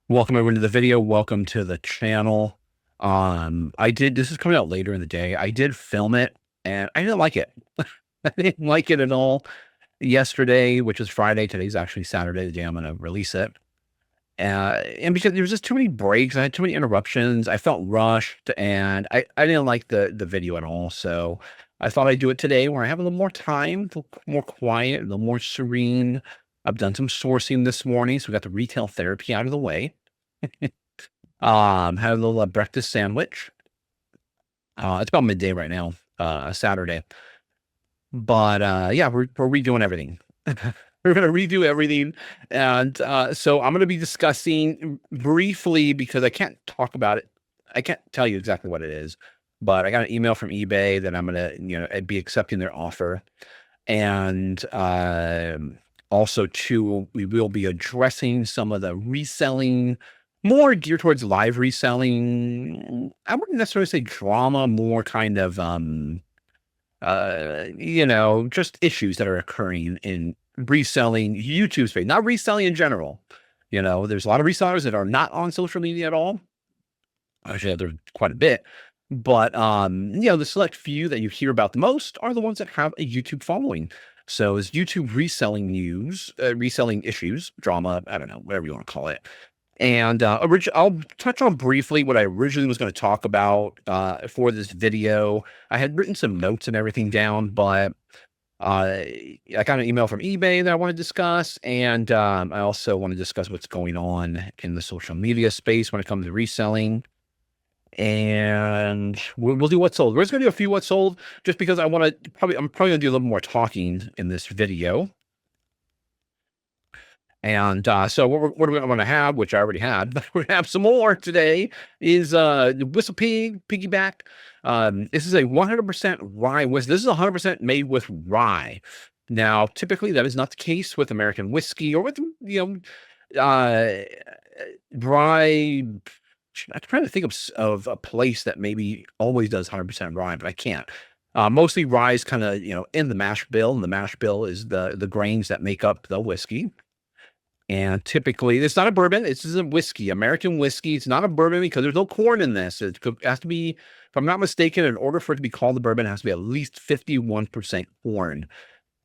Welcome everyone to the video. Welcome to the channel. This is coming out later in the day. I did film it and I didn't like it. I didn't like it at all yesterday, which is Friday. Today's actually Saturday, the day I'm going to release it. And because there was just too many breaks, I had too many interruptions. I felt rushed and I didn't like the video at all. So I thought I'd do it today where I have a little more time, a little more quiet, a little more serene. I've done some sourcing this morning, so we got the retail therapy out of the way. Had a little breakfast sandwich. It's about midday right now, Saturday. But yeah, we're redoing everything. We're gonna redo everything, and so I'm gonna be discussing briefly because I can't talk about it. I can't tell you exactly what it is, but I got an email from eBay that I'm gonna be accepting their offer, and also too we will be addressing some of the reselling more geared towards live reselling. I wouldn't necessarily say drama, more kind of, just issues that are occurring in reselling YouTube space, not reselling in general. There's a lot of resellers that are not on social media at all. Actually, there's quite a bit. But, the select few that you hear about the most are the ones that have a YouTube following. So is YouTube reselling news, reselling issues, drama, I don't know, whatever you want to call it. And I'll touch on briefly what I originally was going to talk about for this video. I had written some notes and everything down, but I got an email from eBay that I want to discuss, and I also want to discuss what's going on in the social media space when it comes to reselling. And we'll do what's sold. We're just going to do a few what's sold, just because I'm probably going to do a little more talking in this video. And so what we're going to have, which I already had, but we're going to have some more today, is the Whistle Pig Piggyback. This is a 100% rye whiskey. This is 100% made with rye. Now, typically, that is not the case with American whiskey or with, rye. I'm trying to think of a place that maybe always does 100% rye, but I can't. Mostly rye is kind of, in the mash bill, and the mash bill is the grains that make up the whiskey. And typically, it's not a bourbon. This is a whiskey, American whiskey. It's not a bourbon because there's no corn in this. It has to be, if I'm not mistaken, in order for it to be called a bourbon, it has to be at least 51% corn.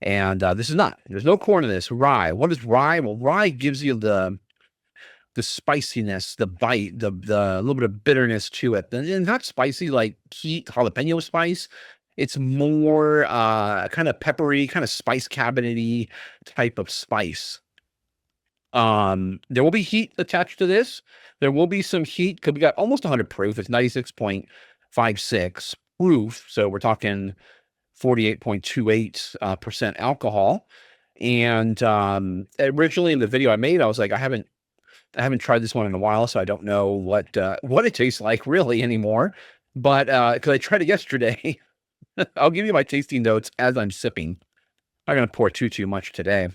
And this is not. There's no corn in this. Rye. What is rye? Well, rye gives you the spiciness, the bite, the little bit of bitterness to it. And not spicy like heat jalapeno spice. It's more kind of peppery, kind of spice cabinety type of spice. There will be heat attached to this. There will be some heat because we got almost 100 proof. It's 96.56 proof. So we're talking 48.28% alcohol. And originally in the video I made, I was like, I haven't tried this one in a while, so I don't know what it tastes like really anymore. But because I tried it yesterday, I'll give you my tasting notes as I'm sipping. I'm not gonna pour too much today.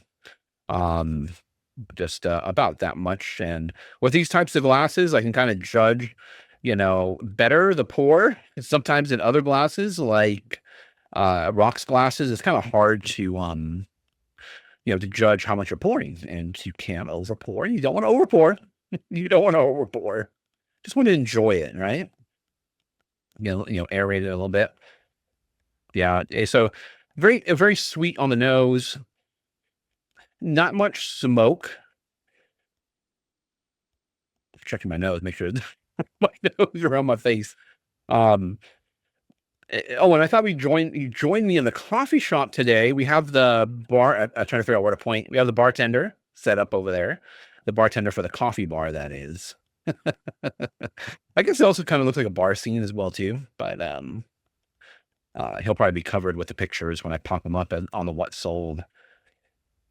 Just about that much. And with these types of glasses, I can kind of judge, better the pour. Sometimes in other glasses, like rocks glasses, it's kind of hard to to judge how much you're pouring, and you can't over pour. You don't want to over pour. You don't want to over pour. Just want to enjoy it, right? Aerate it a little bit. Yeah. So very sweet on the nose. Not much smoke. Checking my nose, make sure my nose around my face. And I thought you joined me in the coffee shop today. We have the bar. I'm trying to figure out where to point. We have the bartender set up over there. The bartender for the coffee bar, that is. I guess it also kind of looks like a bar scene as well too. But he'll probably be covered with the pictures when I pop him up on the what sold.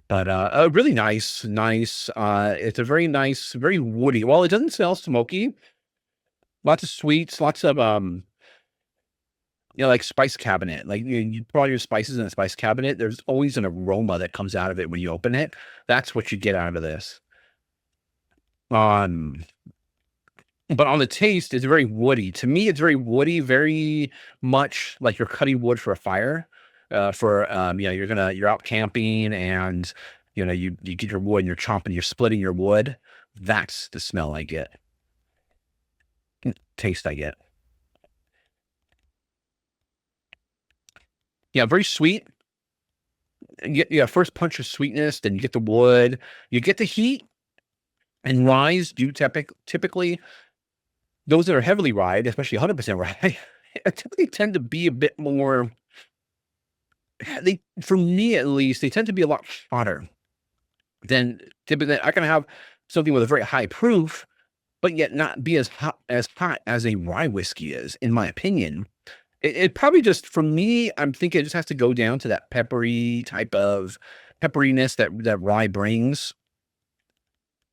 But really nice. It's a very nice, very woody. Well, it doesn't smell smoky. Lots of sweets, lots of like spice cabinet. Like you put all your spices in a spice cabinet. There's always an aroma that comes out of it when you open it. That's what you get out of this. But on the taste, it's very woody. To me, it's very woody, very much like you're cutting wood for a fire. You're out camping and you get your wood and you're splitting your wood. That's the smell I get, taste I get. Yeah, very sweet. Yeah, first punch of sweetness, then you get the wood, you get the heat, and ryes do typically those that are heavily rye, especially 100% rye, typically tend to be a bit more. They, for me at least, they tend to be a lot hotter than typically. I can have something with a very high proof, but yet not be as hot as a rye whiskey is, in my opinion. It probably just for me, I'm thinking it just has to go down to that peppery type of pepperiness that rye brings.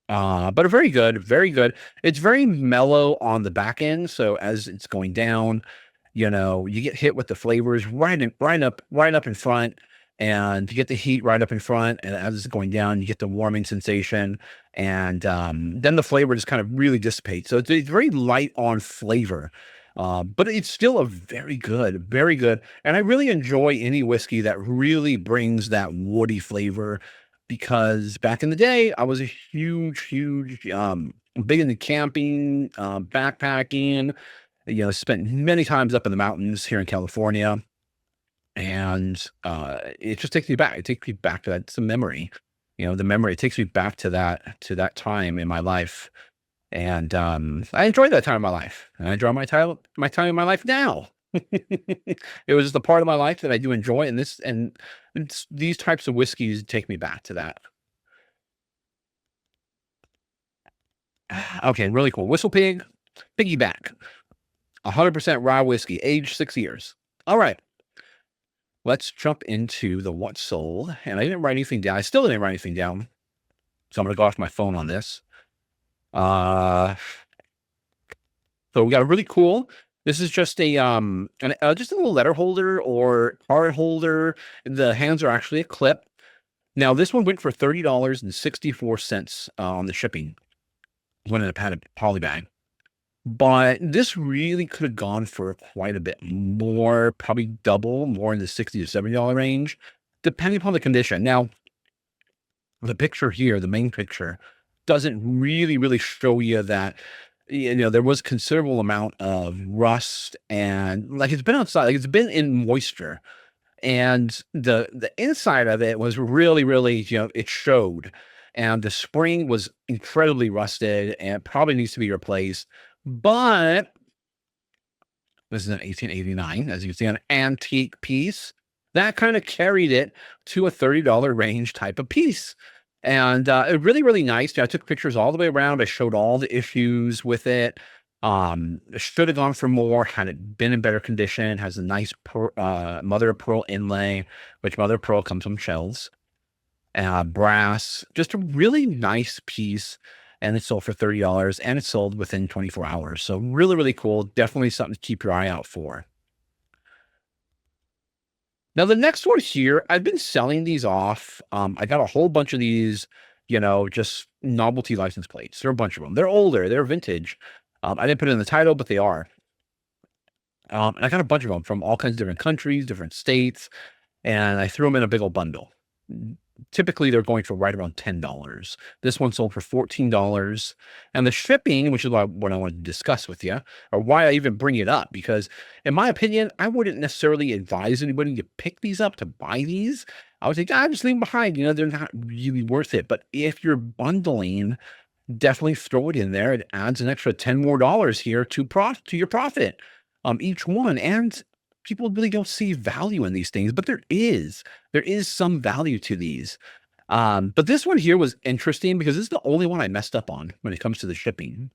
But very good, very good. It's very mellow on the back end, so as it's going down, you get hit with the flavors right up in front, and you get the heat right up in front, and as it's going down, you get the warming sensation, and, then the flavor just kind of really dissipates. So it's very light on flavor, but it's still a very good, and I really enjoy any whiskey that really brings that woody flavor because back in the day, I was a huge, big into camping, backpacking, spent many times up in the mountains here in California, and, it just takes me back. It takes me back to that. It's a memory, the memory. It takes me back to that time in my life, and, I enjoy that time in my life, and I enjoy my time in my life now. It was just a part of my life that I do enjoy, and these types of whiskeys take me back to that. Okay, really cool. Whistle Pig, Piggyback, 100% rye whiskey, aged 6 years. All right, let's jump into the what sold, and I didn't write anything down. I still didn't write anything down, so I'm gonna go off my phone on this. Uh, so we got a really cool. This is just just a little letter holder or card holder. The hands are actually a clip. Now this one went for $30.64 on the shipping when it had a poly bag. But this really could have gone for quite a bit more, probably double, more in the $60 to $70 range, depending upon the condition. Now, the picture here, the main picture, doesn't really show you that, there was considerable amount of rust and like it's been outside, like it's been in moisture. And the inside of it was really, it showed. And the spring was incredibly rusted and probably needs to be replaced. But this is an 1889, as you can see, an antique piece that kind of carried it to a $30 range type of piece. And really nice. I took pictures all the way around. I showed all the issues with it. Should have gone for more had it been in better condition. Has a nice mother of pearl inlay, which mother of pearl comes from shells. Brass, just a really nice piece. And it sold for $30 and it sold within 24 hours. So really cool. Definitely something to keep your eye out for. Now, the next one here, I've been selling these off. I got a whole bunch of these, just novelty license plates. There are a bunch of them. They're older, they're vintage. I didn't put it in the title, but they are. And I got a bunch of them from all kinds of different countries, different states, and I threw them in a big old bundle. Typically, they're going for right around $10. This one sold for $14. And the shipping, which is what I wanted to discuss with you, or why I even bring it up, because in my opinion, I wouldn't necessarily advise anybody to pick these up, to buy these. I would say, just leave them behind. They're not really worth it. But if you're bundling, definitely throw it in there. It adds an extra $10 more here to your profit, each one. And people really don't see value in these things, but there is some value to these. But this one here was interesting because this is the only one I messed up on when it comes to the shipping.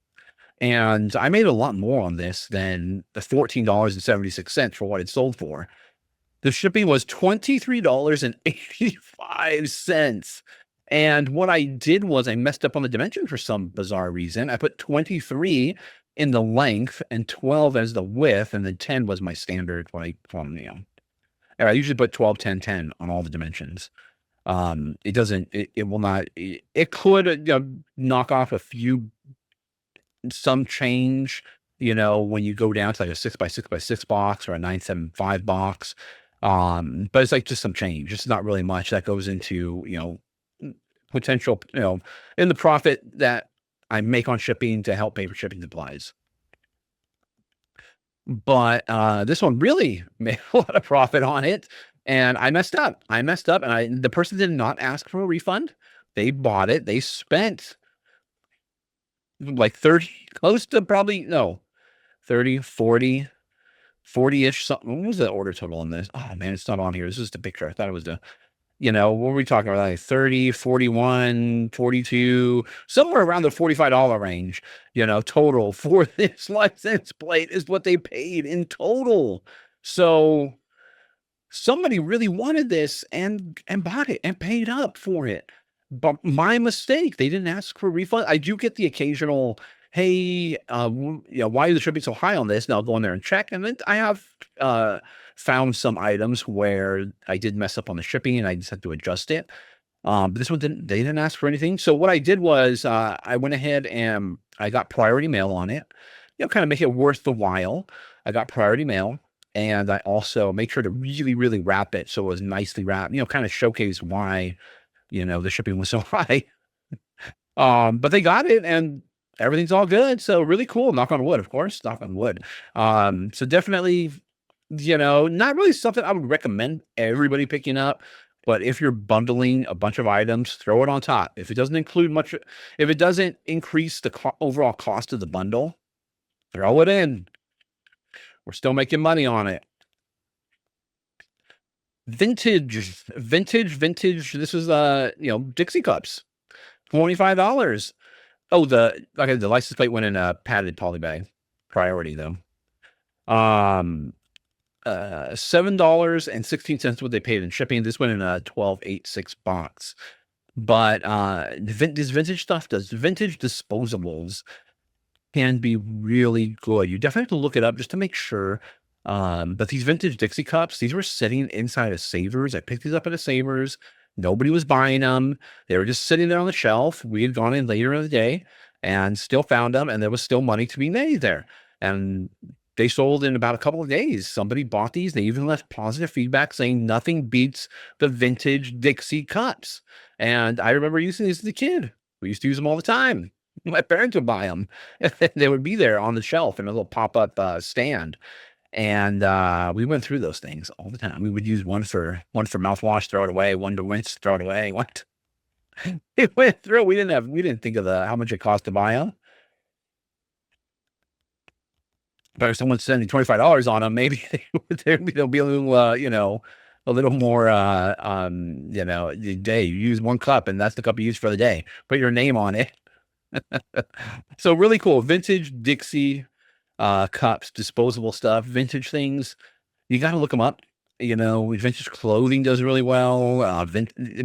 And I made a lot more on this than the $14.76 for what it sold for. The shipping was $23.85. And what I did was I messed up on the dimension for some bizarre reason. I put 23 in the length and 12 as the width, and then 10 was my standard. I usually put 12, 10, 10 on all the dimensions. It will not, it could knock off some change, when you go down to like a 6x6x6 box or a 975 box. But it's like just some change. It's not really much that goes into, potential, in the profit that I make on shipping to help pay for shipping supplies. But, this one really made a lot of profit on it, and I messed up. I messed up, and the person did not ask for a refund. They bought it. They spent like 30, close to probably no, 30, 40, 40-ish something. What was the order total on this? Oh, man, it's not on here. This is the picture. I thought it was the what were we talking about? Like 30, 41, 42, somewhere around the $45 range, total for this license plate is what they paid in total. So somebody really wanted this and bought it and paid up for it. But my mistake, they didn't ask for a refund. I do get the occasional, hey, why is the shipping so high on this? And I'll go in there and check. And then I have found some items where I did mess up on the shipping and I just had to adjust it. But this one they didn't ask for anything. So what I did was I went ahead and I got priority mail on it, kind of make it worth the while. I got priority mail. And I also make sure to really, really wrap it so it was nicely wrapped, kind of showcase why, the shipping was so high. But they got it and everything's all good. So really cool. Knock on wood, of course. Knock on wood. So definitely, not really something I would recommend everybody picking up. But if you're bundling a bunch of items, throw it on top. If it doesn't include much, if it doesn't increase the overall cost of the bundle, throw it in. We're still making money on it. Vintage. This is, Dixie cups, $25. Oh, the license plate went in a padded poly bag. Priority though. $7.16 what they paid in shipping. This went in a 12.86 box. But this vintage stuff vintage disposables can be really good. You definitely have to look it up just to make sure. But these vintage Dixie cups, these were sitting inside of Savers. I picked these up at a Savers. Nobody was buying them. They were just sitting there on the shelf. We had gone in later in the day and still found them, and there was still money to be made there. And they sold in about a couple of days. Somebody bought these. They even left positive feedback saying nothing beats the vintage Dixie cups. And I remember using these as a kid. We used to use them all the time. My parents would buy them. They would be there on the shelf in a little pop-up stand. And we went through those things all the time. We would use one for mouthwash, throw it away, one to rinse, throw it away. What? It went through. We didn't think of how much it cost to buy them. But if someone's spending $25 on them, maybe they'll be a little, a little more, day. You use one cup and that's the cup you use for the day. Put your name on it. So really cool. Vintage Dixie cups, disposable stuff, vintage things. You got to look them up. Vintage clothing does really well.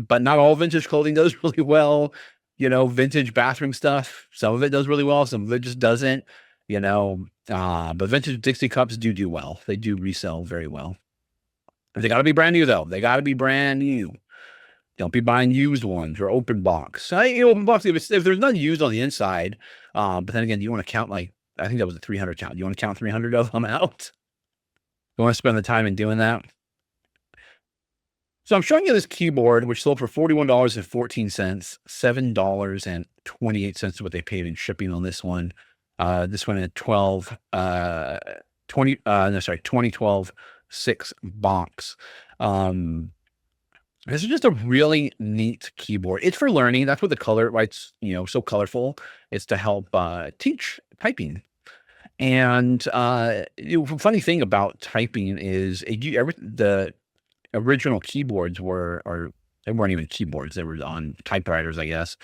But not all vintage clothing does really well. Vintage bathroom stuff. Some of it does really well. Some of it just doesn't. But vintage Dixie cups do well. They do resell very well. They got to be brand new though. They got to be brand new. Don't be buying used ones or open box. Open box if there's nothing used on the inside. But then again, you want to count I think that was a 300 count. You want to count 300 of them out? You want to spend the time in doing that? So I'm showing you this keyboard, which sold for $41.14, $7.28 is what they paid in shipping on this one. This one at 2012 6 box. This is just a really neat keyboard. It's for learning. That's what the color, why it's, so colorful. It's to help teach typing. And funny thing about typing is the original keyboards they weren't even keyboards. They were on typewriters, I guess.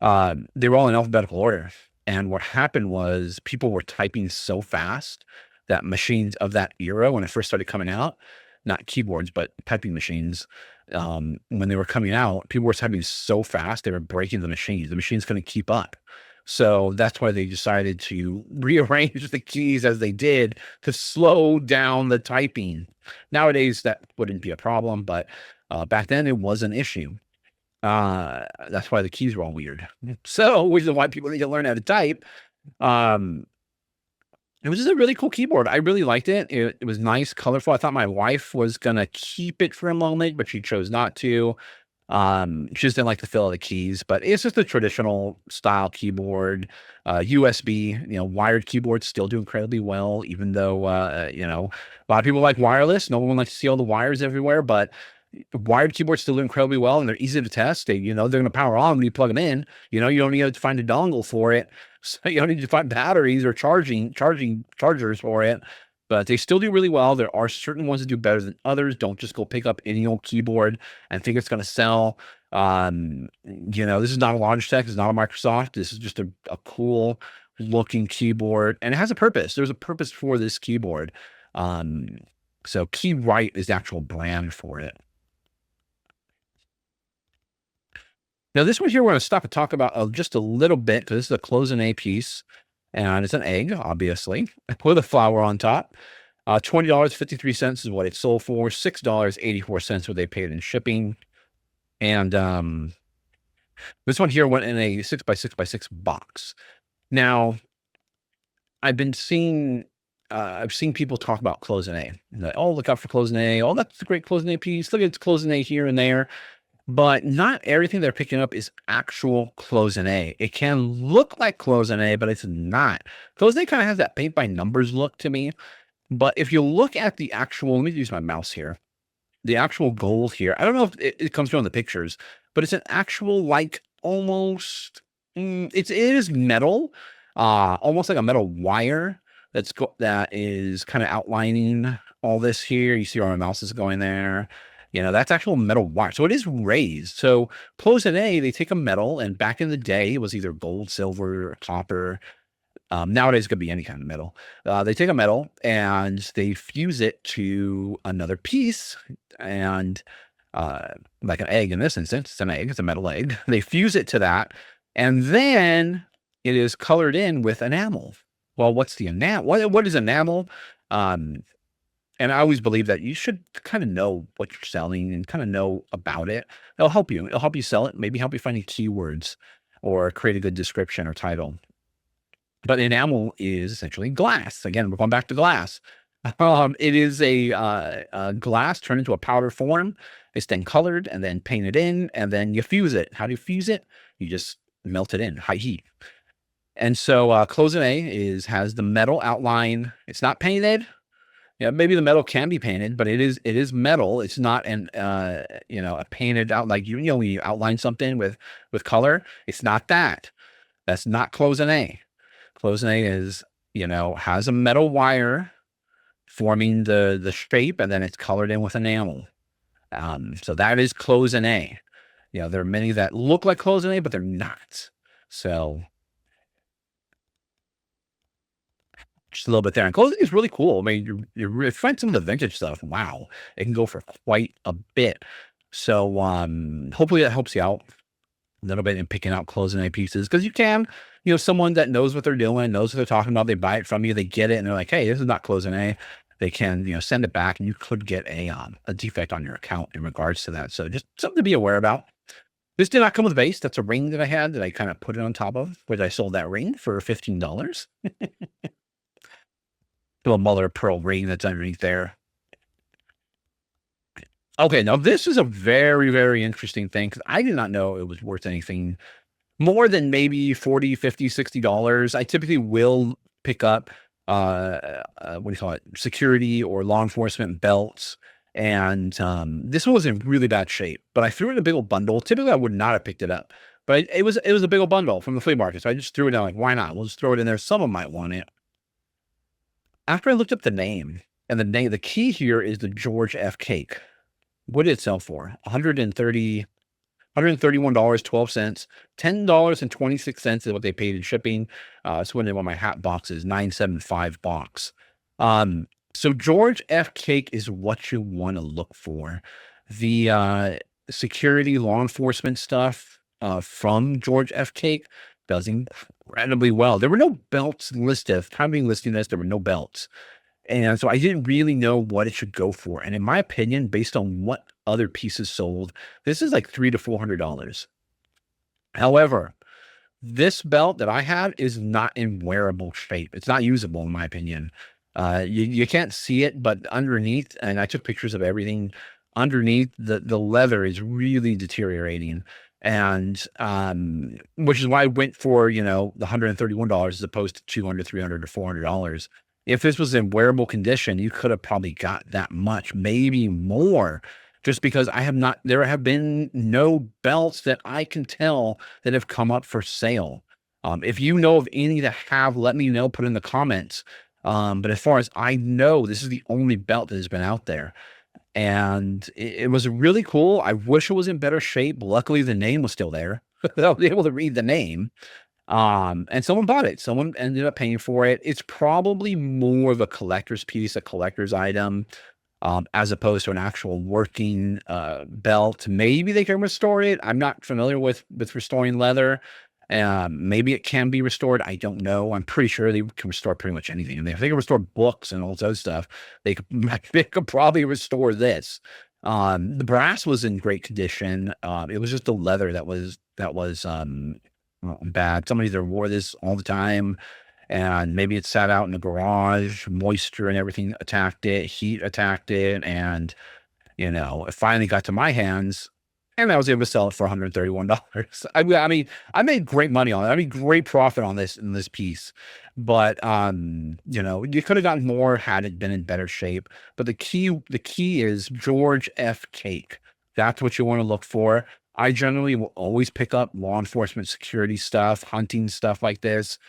They were all in alphabetical order. And what happened was people were typing so fast that machines of that era, when it first started coming out, not keyboards, but typing machines, when they were coming out, people were typing so fast, they were breaking the machines. The machines couldn't keep up. So that's why they decided to rearrange the keys as they did to slow down the typing. Nowadays, that wouldn't be a problem, but back then it was an issue. That's why the keys were all weird. So, which is why people need to learn how to type. It was just a really cool keyboard. I really liked it. It was nice, colorful. I thought my wife was gonna keep it for a moment, but she chose not to. She just didn't like the feel of the keys, but it's just a traditional style keyboard. USB, wired keyboards still do incredibly well, even though a lot of people like wireless. No one likes to see all the wires everywhere, but wired keyboards still do incredibly well, and they're easy to test. They're going to power on when you plug them in. You don't need to find a dongle for it, so you don't need to find batteries or chargers for it. But they still do really well. There are certain ones that do better than others. Don't just go pick up any old keyboard and think it's going to sell. This is not a Logitech. It's not a Microsoft. This is just a cool looking keyboard, and it has a purpose. There's a purpose for this keyboard. So Keyright is the actual brand for it. Now, this one here, we're going to stop and talk about just a little bit, because this is a cloisonne piece, and it's an egg, obviously, with a flower on top. $20.53 is what it sold for. $6.84 what they paid in shipping. And this one here went in a 6x6x6 box. Now, I've seen people talk about cloisonne. Like, oh, look out for cloisonne. Oh, that's a great cloisonne piece. Look at its cloisonne here and there. But not everything they're picking up is actual cloisonne. It can look like cloisonne, but it's not. Cloisonne kind of has that paint by numbers look to me. But if you look at the actual, let me use my mouse here. The actual gold here, I don't know if it comes through on the pictures, but it's an actual, like, almost, it is metal, almost like a metal wire that is kind of outlining all this here. You see where my mouse is going there. That's actual metal wire. So it is raised. So cloisonne, they take a metal, and back in the day, it was either gold, silver, or copper. Nowadays, it could be any kind of metal. They take a metal and they fuse it to another piece, and like an egg in this instance, it's an egg, it's a metal egg. They fuse it to that, and then it is colored in with enamel. Well, what's the enamel? What is enamel? And I always believe that you should kind of know what you're selling and kind of know about it. It'll help you. It'll help you sell it, maybe help you find keywords or create a good description or title. But enamel is essentially glass. Again, we're going back to glass. It is a glass turned into a powder form. It's then colored and then painted in, and then you fuse it. How do you fuse it? You just melt it in high heat. And so cloisonne has the metal outline. It's not painted. Yeah, maybe the metal can be painted, but it is metal. It's not a painted out, like when you outline something with color. It's not that. That's not cloisonne. Cloisonne is, has a metal wire forming the shape, and then it's colored in with enamel. So that is cloisonne. There are many that look like cloisonne, but they're not. So just a little bit there. And cloisonne is really cool. I mean, you find some of the vintage stuff. Wow, it can go for quite a bit. So hopefully that helps you out a little bit in picking out cloisonne pieces, because you can, someone that knows what they're doing, knows what they're talking about, they buy it from you, they get it, and they're like, hey, this is not cloisonne. They can, send it back, and you could get a defect on your account in regards to that. So just something to be aware about. This did not come with a base. That's a ring that I had that I kind of put it on top of, which I sold that ring for $15. Little mother of pearl ring that's underneath there. Okay, now this is a very, very interesting thing, because I did not know it was worth anything more than maybe $40, $50, $60. I typically will pick up, what do you call it? Security or law enforcement belts. And this one was in really bad shape, but I threw it in a big old bundle. Typically, I would not have picked it up, but it was a big old bundle from the flea market. So I just threw it in, like, why not? We'll just throw it in there. Someone might want it. After I looked up the name, and the key here is the George F. Cake. What did it sell for? $131.12. $10.26 is what they paid in shipping. It's one of my hat boxes, 975 box. So George F. Cake is what you want to look for. The security law enforcement stuff from George F. Cake does incredibly well. There were no belts listed. Timing listing this, there were no belts. And so I didn't really know what it should go for. And in my opinion, based on what other pieces sold, this is like $300 to $400. However, this belt that I have is not in wearable shape. It's not usable, in my opinion. You can't see it, but underneath, and I took pictures of everything, underneath the leather is really deteriorating. And which is why I went for, the $131 as opposed to 200, 300, or $400. If this was in wearable condition, you could have probably got that much, maybe more, just because there have been no belts that I can tell that have come up for sale. If you know of any that have, let me know, put in the comments. But as far as I know, this is the only belt that has been out there. And it was really cool. I wish it was in better shape. Luckily, the name was still there. I was able to read the name. And someone bought it. Someone ended up paying for it. It's probably more of a collector's piece, a collector's item, as opposed to an actual working belt. Maybe they can restore it. I'm not familiar with restoring leather. Maybe it can be restored. I don't know. I'm pretty sure they can restore pretty much anything. And if they can restore books and all those stuff, they could, they could probably restore this. The brass was in great condition. It was just the leather that was bad. Somebody either wore this all the time, and maybe it sat out in the garage, moisture and everything attacked it, heat attacked it, and it finally got to my hands, and I was able to sell it for $131. I mean, I made great money on it. I made great profit on this in this piece, but you could have gotten more had it been in better shape. But the key is George F. Cake. That's what you want to look for. I generally will always pick up law enforcement, security stuff, hunting stuff like this,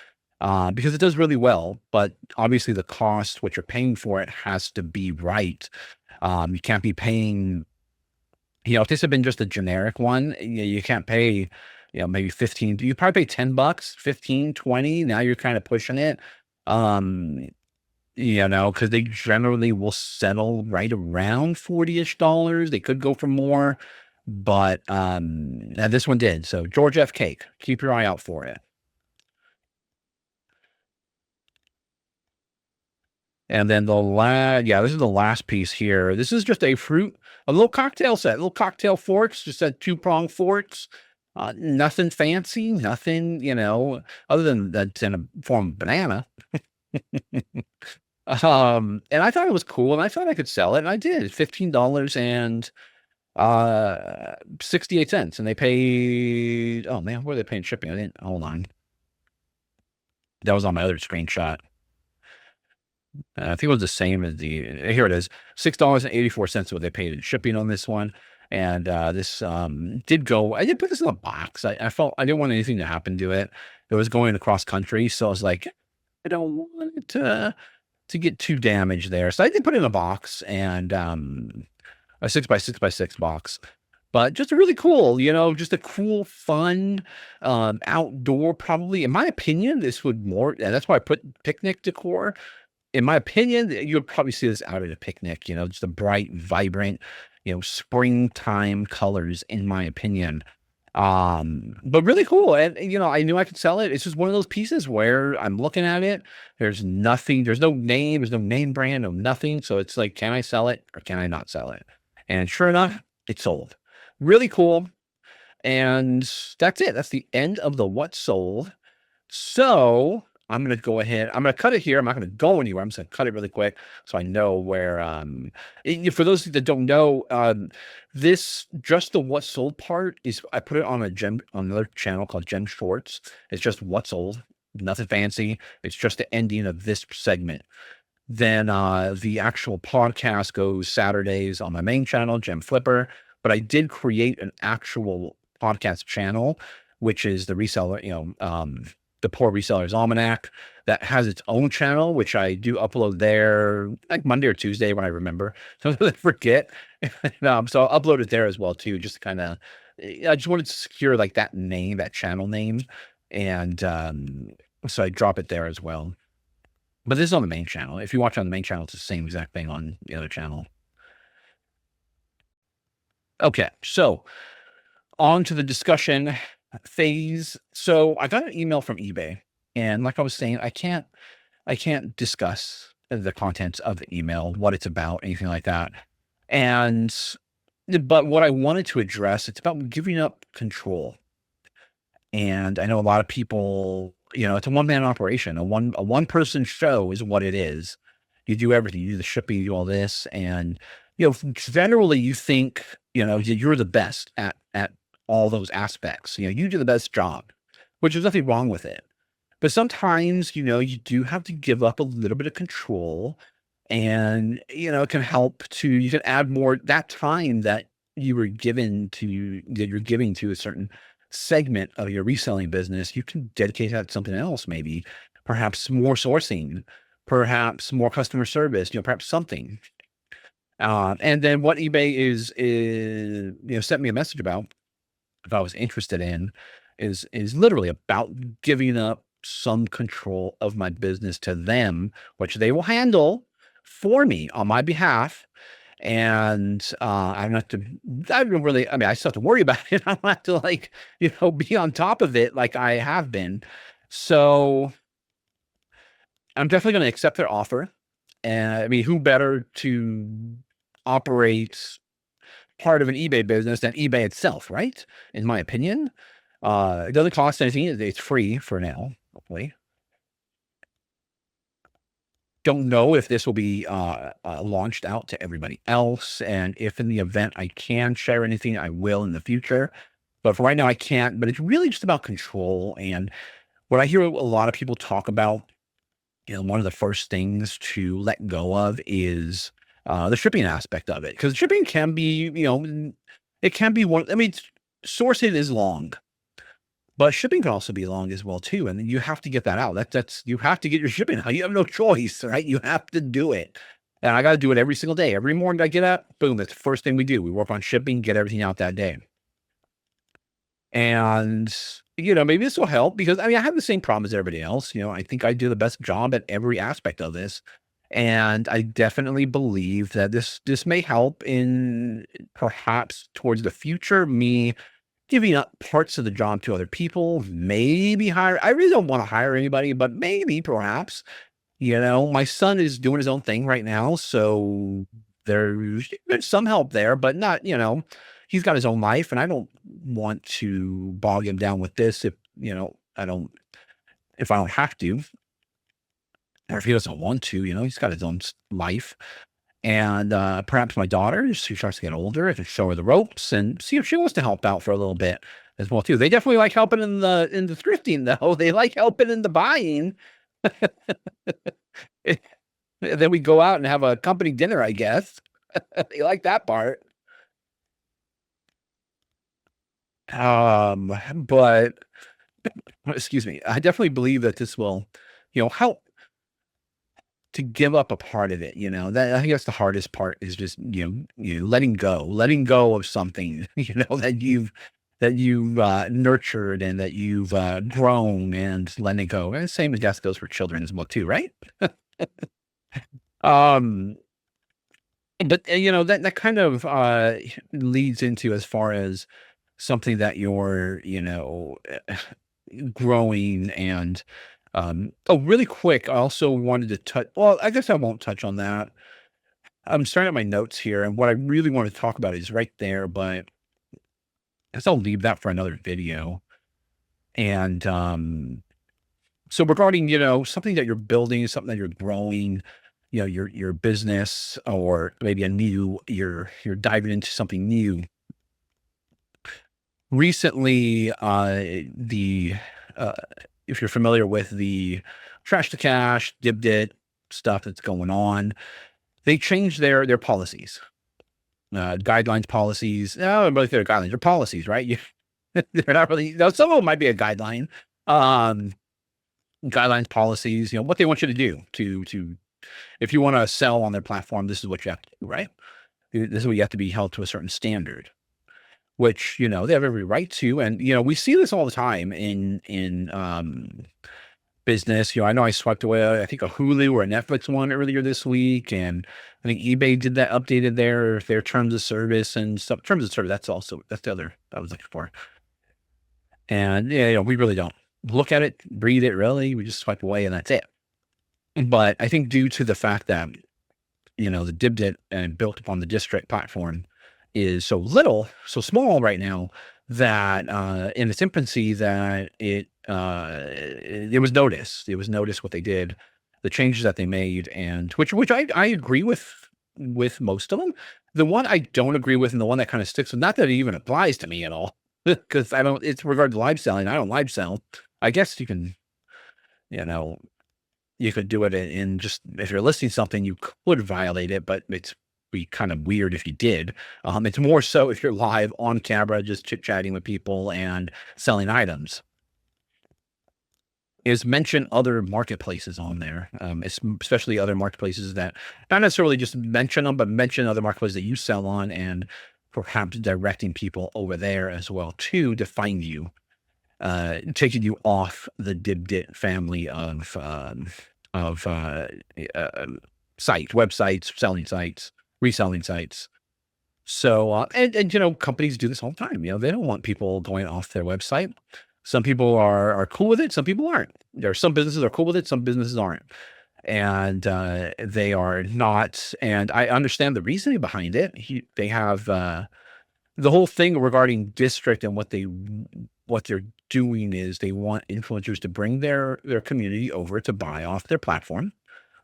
because it does really well. But obviously, the cost, what you're paying for it, has to be right. You can't be paying, if this had been just a generic one, you can't pay, maybe 15. You probably pay $10, 15, 20. Now you're kind of pushing it. Because they generally will settle right around $40-ish. They could go for more, but this one did. So George F. Cake, keep your eye out for it. And then this is the last piece here. This is just a little cocktail set, little cocktail forks, just a 2-prong forks. Nothing fancy, nothing, other than that's in a form of banana. And I thought it was cool, and I thought I could sell it, and I did. $15 and 68 cents, and they paid, oh man, what are they paying shipping? I didn't, hold on. That was on my other screenshot. I think it was the same as here it is, $6.84 is what they paid in shipping on this one. And this did go, I did put this in a box. I felt I didn't want anything to happen to it. It was going across country, so I was like, I don't want it to get too damaged there. So I did put it in a box, and a 6x6x6 box. But just a really cool, just a cool, fun, outdoor, probably, in my opinion, this would more, and that's why I put picnic decor. In my opinion, you'll probably see this out at a picnic, just a bright, vibrant, springtime colors, in my opinion. But really cool. And, I knew I could sell it. It's just one of those pieces where I'm looking at it. There's nothing, there's no name, there's no name brand, no nothing. So it's like, can I sell it or can I not sell it? And sure enough, it sold. Really cool. And that's it. That's the end of the what sold. So I'm going to go ahead. I'm going to cut it here. I'm not going to go anywhere. I'm just going to cut it really quick so I know where, for those that don't know, just the what sold part is, I put it on on another channel called Gem Shorts. It's just what sold, nothing fancy. It's just the ending of this segment. Then the actual podcast goes Saturdays on my main channel, Gem Flipper. But I did create an actual podcast channel, which is the Reseller, the Poor Reseller's Almanac, that has its own channel, which I do upload there like Monday or Tuesday when I remember. Sometimes I forget. So I'll upload it there as well too, just kind of, I just wanted to secure like that name, that channel name. And so I drop it there as well. But this is on the main channel. If you watch on the main channel, it's the same exact thing on the other channel. Okay, so on to the discussion phase. So I got an email from eBay, and like I was saying, I can't discuss the contents of the email, what it's about, anything like that. But what I wanted to address, it's about giving up control. And I know a lot of people, it's a one-man operation. A one-person show is what it is. You do everything. You do the shipping, you do all this, and generally you think, you're the best at all those aspects. You do the best job, which there's nothing wrong with it. But sometimes, you do have to give up a little bit of control, and, it can help to you can add more that time that you're giving to a certain segment of your reselling business. You can dedicate that to something else, maybe perhaps more sourcing, perhaps more customer service, perhaps something. And then what eBay sent me a message about, if I was interested in, is literally about giving up some control of my business to them, which they will handle for me on my behalf. And I don't have to, I don't really, I mean, I still have to worry about it. I don't have to, like, be on top of it like I have been. So I'm definitely going to accept their offer. And I mean, who better to operate part of an eBay business than eBay itself, right? In my opinion, it doesn't cost anything. It's free for now, hopefully. Don't know if this will be launched out to everybody else, and if in the event I can share anything, I will in the future. But for right now, I can't. But it's really just about control. And what I hear a lot of people talk about, one of the first things to let go of is the shipping aspect of it, because shipping can be, it can be one. I mean, sourcing is long, but shipping can also be long as well too, and you have to get that out. That's you have to get your shipping out. You have no choice, right? You have to do it, and I got to do it every single day. Every morning I get up, boom, that's the first thing we do. We work on shipping, get everything out that day. And, maybe this will help, because I mean, I have the same problem as everybody else. I think I do the best job at every aspect of this. And I definitely believe that this may help in, perhaps towards the future, me giving up parts of the job to other people, maybe hire. I really don't want to hire anybody, but maybe perhaps, my son is doing his own thing right now. So there's some help there, but not, he's got his own life, and I don't want to bog him down with this if I don't have to, or if he doesn't want to. He's got his own life. And perhaps my daughter, as she starts to get older, I can show her the ropes and see if she wants to help out for a little bit as well too. They definitely like helping in the thrifting, though. They like helping in the buying. And then we go out and have a company dinner, I guess. They like that part. But excuse me, I definitely believe that this will, help to give up a part of it. That I think that's the hardest part, is just, letting go of something, that you've nurtured, and that you've grown, and letting it go. And the same, I guess, goes for children as well too, right? Um, but that kind of leads into, as far as something that you're, growing. And oh, really quick, I also wanted to touch. Well, I guess I won't touch on that. I'm starting at my notes here, and what I really want to talk about is right there, but I guess I'll leave that for another video. And so regarding, something that you're building, something that you're growing, your business, or maybe you're diving into something new. Recently, the if you're familiar with the trash to cash, dib it stuff that's going on, they changed their policies, guidelines, policies. No, I don't really think they're guidelines. They're policies, right? They're not really. Now, some of them might be a guideline. Um, Guidelines, policies. What they want you to do to if you want to sell on their platform, this is what you have to do, right? This is what you have to be held to a certain standard, which, they have every right to. And, we see this all the time in business. I know I swiped away, I think, a Hulu or a Netflix one earlier this week. And I think eBay did that, updated their terms of service and stuff. Terms of service, that's the other I was looking for. And yeah, we really don't look at it, read it, really. We just swipe away, and that's it. But I think, due to the fact that, the Dibdit and built upon the district platform is so small right now, that in its infancy, that it was noticed. It was noticed what they did, the changes that they made, and which I agree with with most of them. The one I don't agree with, and the one that kind of sticks with, not that it even applies to me at all, because I don't. It's regard to live selling. I don't live sell. I guess you can, you know, you could do it in just if you're listing something, you could violate it, but it's be kind of weird if you did. It's more so if you're live on camera, just chit chatting with people and selling items. Is mention other marketplaces on there, especially other marketplaces that not necessarily just mention them, but mention other marketplaces that you sell on, and perhaps directing people over there as well too to find you, taking you off the Dibdit family of websites, selling sites, reselling sites. So, and companies do this all the time. They don't want people going off their website. Some people are cool with it. Some people aren't. There are some businesses are cool with it. Some businesses aren't, and they are not. And I understand the reasoning behind it. They have the whole thing regarding district, and what they're doing is they want influencers to bring their community over to buy off their platform.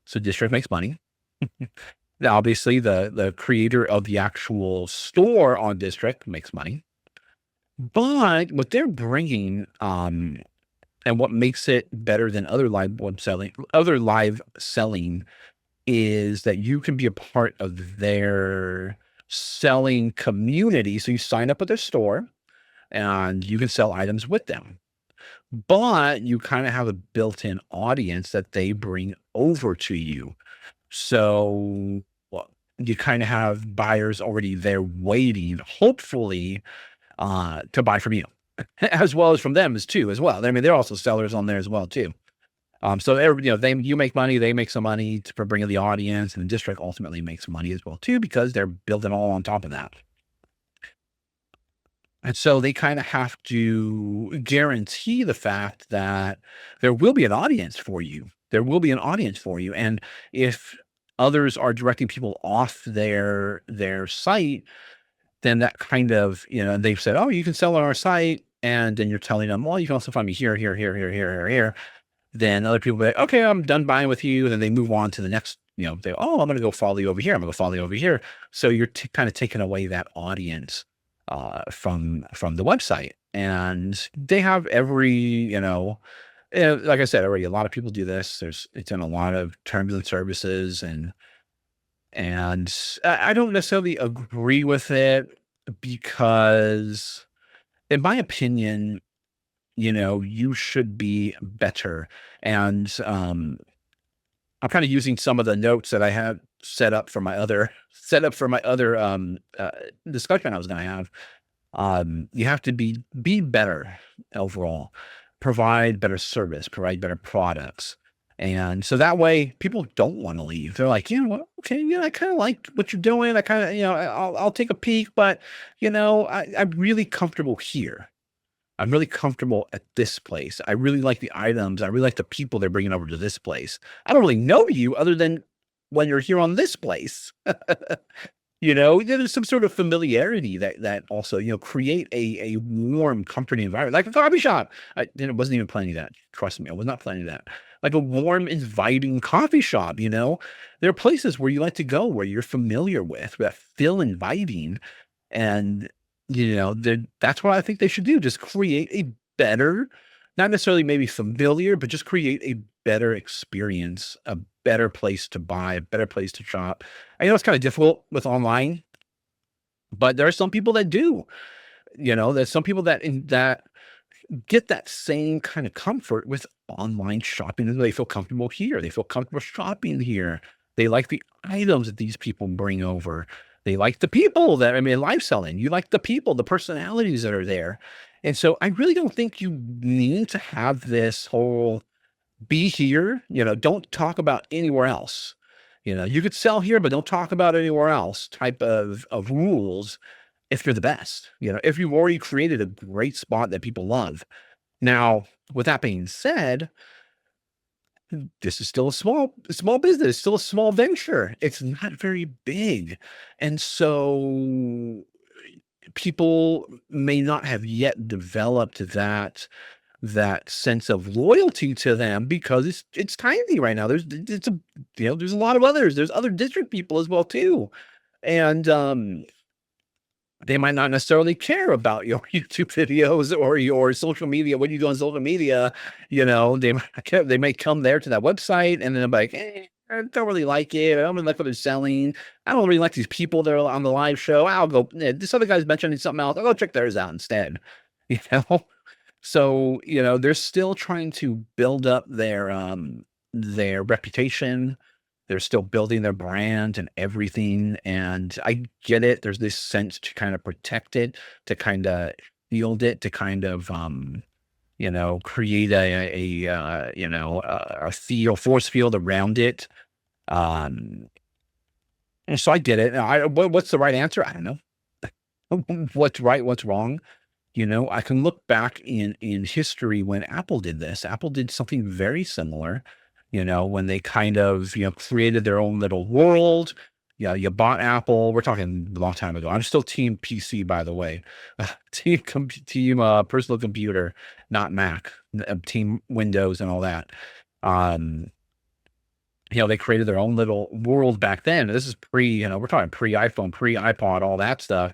So district makes money. Now, obviously, the creator of the actual store on district makes money. But what they're bringing, and what makes it better than other live selling, is that you can be a part of their selling community. So you sign up at their store and you can sell items with them. But you kind of have a built-in audience that they bring over to you. So well, you kind of have buyers already there waiting, hopefully, to buy from you, as well as from them as well. I mean, they're also sellers on there as well too. So you make money, they make some money for bringing the audience, and the district ultimately makes money as well too, because they're building all on top of that. And so they kind of have to guarantee the fact that there will be an audience for you. There will be an audience for you. And if others are directing people off their site, then that kind of, they've said, oh, you can sell on our site. And then you're telling them, well, you can also find me here, here, here, here, here, here, here. Then other people be like, okay, I'm done buying with you. Then they move on to the next, I'm going to go follow you over here. I'm going to follow you over here. So you're kind of taking away that audience from the website. And they have like I said already, a lot of people do this. It's in a lot of terms and services, and I don't necessarily agree with it, because in my opinion, you should be better. And I'm kind of using some of the notes that I have set up for my other discussion I was going to have. You have to be better overall, provide better service, provide better products. And so that way people don't want to leave. They're like, okay, I kind of like what you're doing. I kind of, I'll take a peek, but I'm really comfortable here. I'm really comfortable at this place. I really like the items. I really like the people they're bringing over to this place. I don't really know you other than when you're here on this place. There's some sort of familiarity that also, create a warm, comforting environment, like a coffee shop. I wasn't even planning that. Trust me, I was not planning that. Like a warm, inviting coffee shop. There are places where you like to go, where you're familiar with, that feel inviting. And, that's what I think they should do. Just create a better, not necessarily maybe familiar, but just create a better experience, a better place to buy, a better place to shop. I know it's kind of difficult with online, but there are some people that do. There's some people that get that same kind of comfort with online shopping. They feel comfortable here. They feel comfortable shopping here. They like the items that these people bring over. They like the people live selling. You like the people, the personalities that are there. And so I really don't think you need to have this whole be here, don't talk about anywhere else. You could sell here, but don't talk about anywhere else type of rules if you're the best, if you've already created a great spot that people love. Now, with that being said, this is still a small business, still a small venture. It's not very big. And so people may not have yet developed that sense of loyalty to them because it's tiny right now. It's a there's a lot of others. There's other district people as well too. And they might not necessarily care about your YouTube videos or your social media. What you do on social media, they might come there to that website and then they're like, I don't really like it. I don't really like what they're selling. I don't really like these people that are on the live show. I'll go. This other guy's mentioning something else. I'll go check theirs out instead. You know, so they're still trying to build up their reputation. They're still building their brand and everything, and I get it. There's this sense to kind of protect it, to kinda shield it, to kind of, create a field force field around it, um, and so I get it. What's the right answer? I don't know. What's right, what's wrong? I can look back in history when Apple did this. Apple did something very similar, when they kind of, created their own little world. Yeah, you bought Apple. We're talking a long time ago. I'm still team PC, by the way. Team personal computer, not Mac. Team Windows and all that. Um, they created their own little world back then. This is we're talking pre-iPhone, pre-iPod, all that stuff.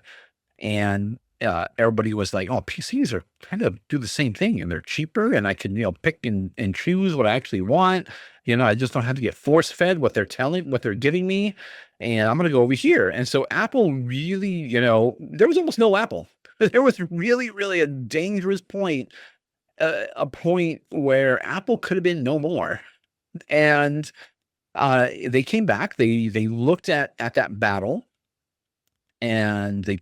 And everybody was like, "Oh, PCs are kind of do the same thing, and they're cheaper, and I can pick and choose what I actually want. I just don't have to get force fed what they're giving me, and I'm gonna go over here." And so Apple really, there was almost no Apple. There was really, really a dangerous point, a point where Apple could have been no more. And they came back. They looked at that battle and they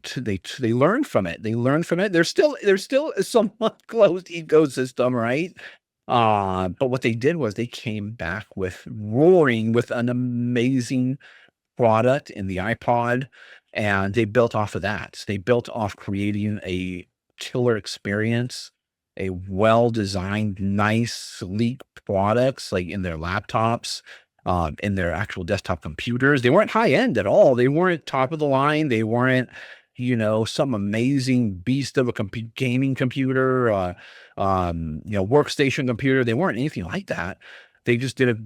learned from it. They learned from it. There's still a somewhat closed ecosystem, right? But what they did was they came back with roaring with an amazing product in the iPod, and they built off of that. They built off creating a killer experience, a well-designed, nice, sleek products like in their laptops, in their actual desktop computers. They weren't high end at all. They weren't top of the line. They weren't, some amazing beast of a gaming computer, workstation computer. They weren't anything like that. They just did a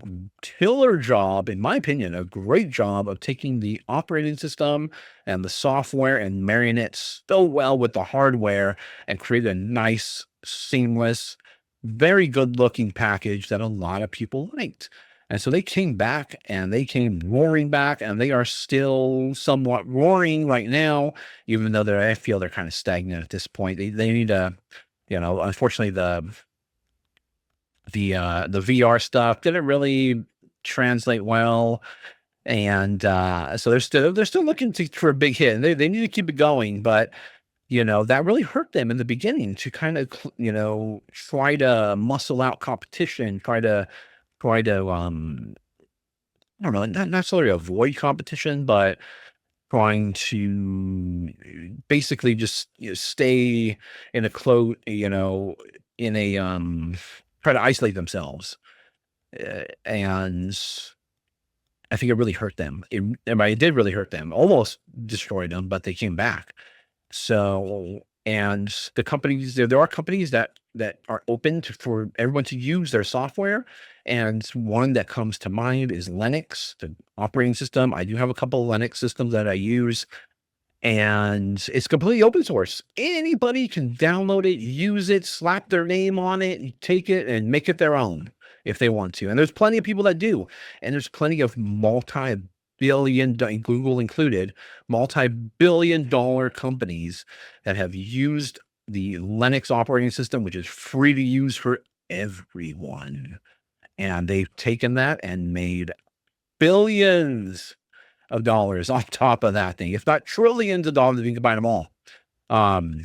killer job, in my opinion, a great job of taking the operating system and the software and marrying it so well with the hardware and created a nice, seamless, very good looking package that a lot of people liked. And so they came back and they came roaring back and they are still somewhat roaring right now, even though I feel they're kind of stagnant at this point. They need to, unfortunately the VR stuff didn't really translate well. And so they're still looking for a big hit and they need to keep it going. But that really hurt them in the beginning to kind of, try to muscle out competition, try to I don't know, not necessarily avoid competition, but trying to basically just stay in a in a try to isolate themselves. And I think it really hurt them. It did really hurt them, almost destroyed them, but they came back. So, and the companies, there are companies that are open for everyone to use their software. And one that comes to mind is Linux, the operating system. I do have a couple of Linux systems that I use, and it's completely open source. Anybody can download it, use it, slap their name on it, take it and make it their own if they want to. And there's plenty of people that do. And there's plenty of multi-billion, Google included, multi-billion dollar companies that have used the Linux operating system, which is free to use for everyone. And they've taken that and made billions of dollars on top of that thing, if not trillions of dollars if you can combine them all. Um,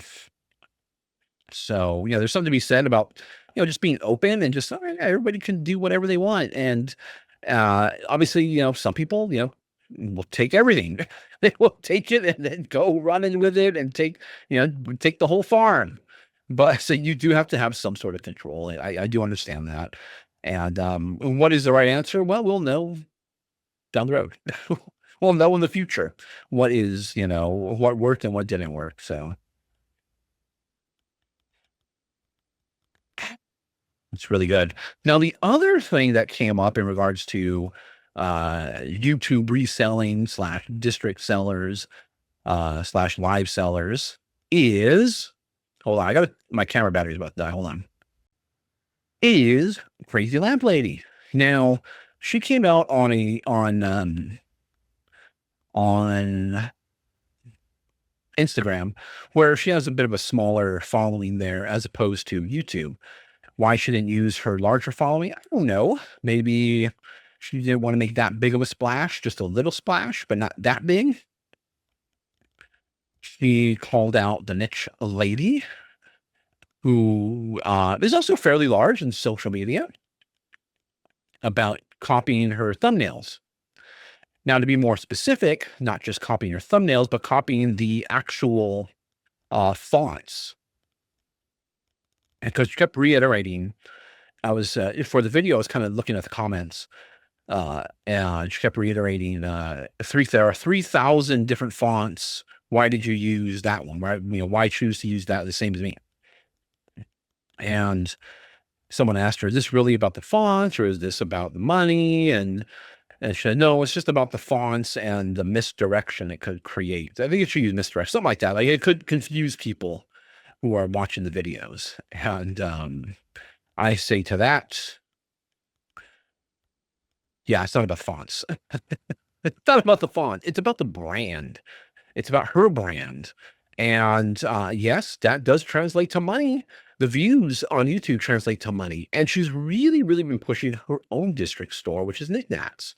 so, there's something to be said about, just being open and just everybody can do whatever they want. And obviously, some people, will take everything. They will take it and then go running with it and take the whole farm. But so you do have to have some sort of control. I do understand that. And what is the right answer? Well, we'll know down the road. We'll know in the future what worked and what didn't work. So It's really good. Now, the other thing that came up in regards to YouTube reselling slash district sellers slash live sellers is, hold on, my camera battery's about to die. Hold on. Is Crazy Lamp Lady. Now, she came out on Instagram, where she has a bit of a smaller following there as opposed to YouTube. Why she didn't use her larger following, I don't know. Maybe she didn't want to make that big of a splash, just a little splash, but not that big. She called out the niche lady, who is also fairly large in social media, about copying her thumbnails. Now, to be more specific, not just copying her thumbnails, but copying the actual fonts. And because she kept reiterating, I was for the video, I was kind of looking at the comments, and she kept reiterating, there are 3,000 different fonts. Why did you use that one? Why choose to use that the same as me? And someone asked her, is this really about the fonts or is this about the money? And she said, no, it's just about the fonts and the misdirection it could create. I think it should use misdirection, something like that. Like, it could confuse people who are watching the videos. And I say to that, yeah, it's not about fonts. It's not about the font. It's about the brand. It's about her brand. And yes, that does translate to money. The views on YouTube translate to money. And she's really, really been pushing her own district store, which is Knickknacks.